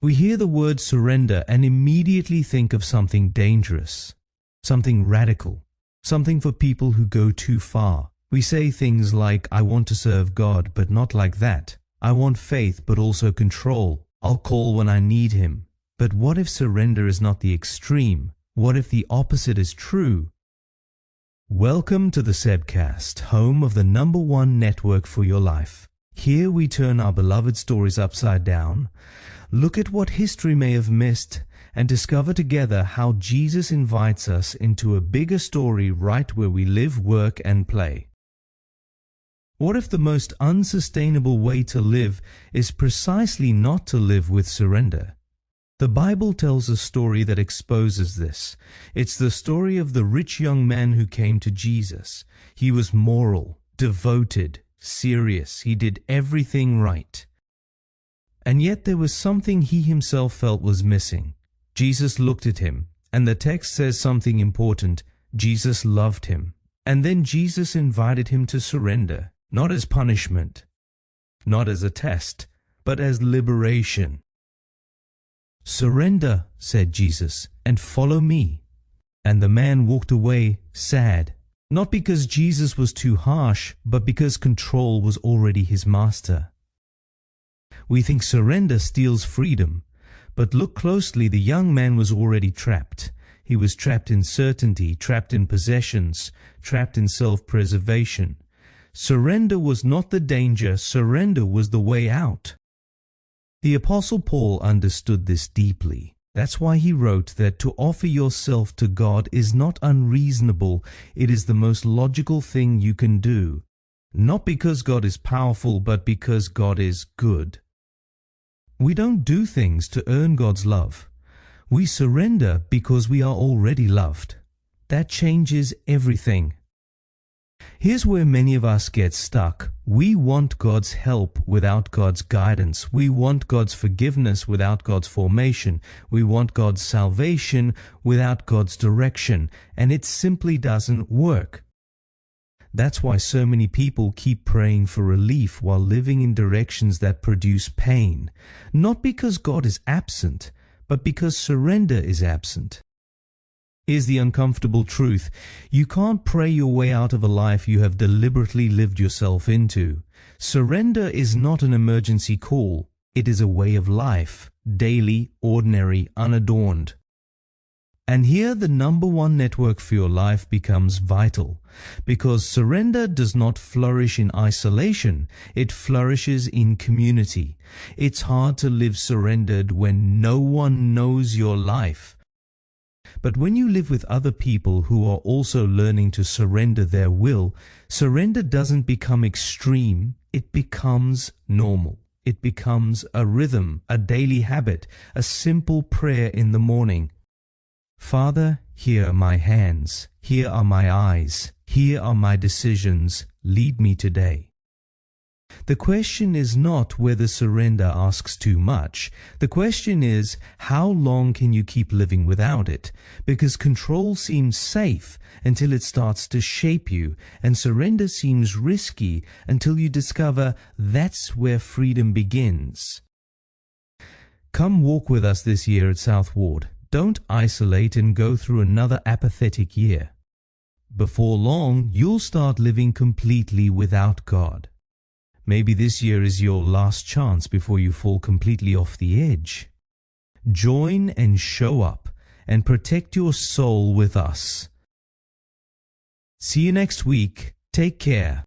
We hear the word surrender and immediately think of something dangerous, something radical, something for people who go too far. We say things like, I want to serve God, but not like that. I want faith, but also control. I'll call when I need Him. But what if surrender is not the extreme? What if the opposite is true? Welcome to the Sebcast, home of the #1 network for your life. Here we turn our beloved stories upside down, look at what history may have missed, and discover together how Jesus invites us into a bigger story right where we live, work, and play. What if the most unsustainable way to live is precisely not to live with surrender? The Bible tells a story that exposes this. It's the story of the rich young man who came to Jesus. He was moral, devoted, serious. He did everything right. And yet there was something he himself felt was missing. Jesus looked at him, and the text says something important. Jesus loved him. And then Jesus invited him to surrender, not as punishment, not as a test, but as liberation. Surrender, said Jesus, and follow me. And the man walked away sad, not because Jesus was too harsh, but because control was already his master. We think surrender steals freedom, but look closely, the young man was already trapped. He was trapped in certainty, trapped in possessions, trapped in self-preservation. Surrender was not the danger, surrender was the way out. The Apostle Paul understood this deeply. That's why he wrote that to offer yourself to God is not unreasonable, it is the most logical thing you can do. Not because God is powerful, but because God is good. We don't do things to earn God's love. We surrender because we are already loved. That changes everything. Here's where many of us get stuck. We want God's help without God's guidance. We want God's forgiveness without God's formation. We want God's salvation without God's direction. And it simply doesn't work. That's why so many people keep praying for relief while living in directions that produce pain. Not because God is absent, but because surrender is absent. Here's the uncomfortable truth. You can't pray your way out of a life you have deliberately lived yourself into. Surrender is not an emergency call. It is a way of life, daily, ordinary, unadorned. And here the #1 network for your life becomes vital, because surrender does not flourish in isolation, it flourishes in community. It's hard to live surrendered when no one knows your life. But when you live with other people who are also learning to surrender their will, surrender doesn't become extreme, it becomes normal. It becomes a rhythm, a daily habit, a simple prayer in the morning. Father, here are my hands, here are my eyes, here are my decisions, lead me today. The question is not whether surrender asks too much. The question is, how long can you keep living without it? Because control seems safe until it starts to shape you, and surrender seems risky until you discover that's where freedom begins. Come walk with us this year at South Ward. Don't isolate and go through another apathetic year. Before long, you'll start living completely without God. Maybe this year is your last chance before you fall completely off the edge. Join and show up and protect your soul with us. See you next week. Take care.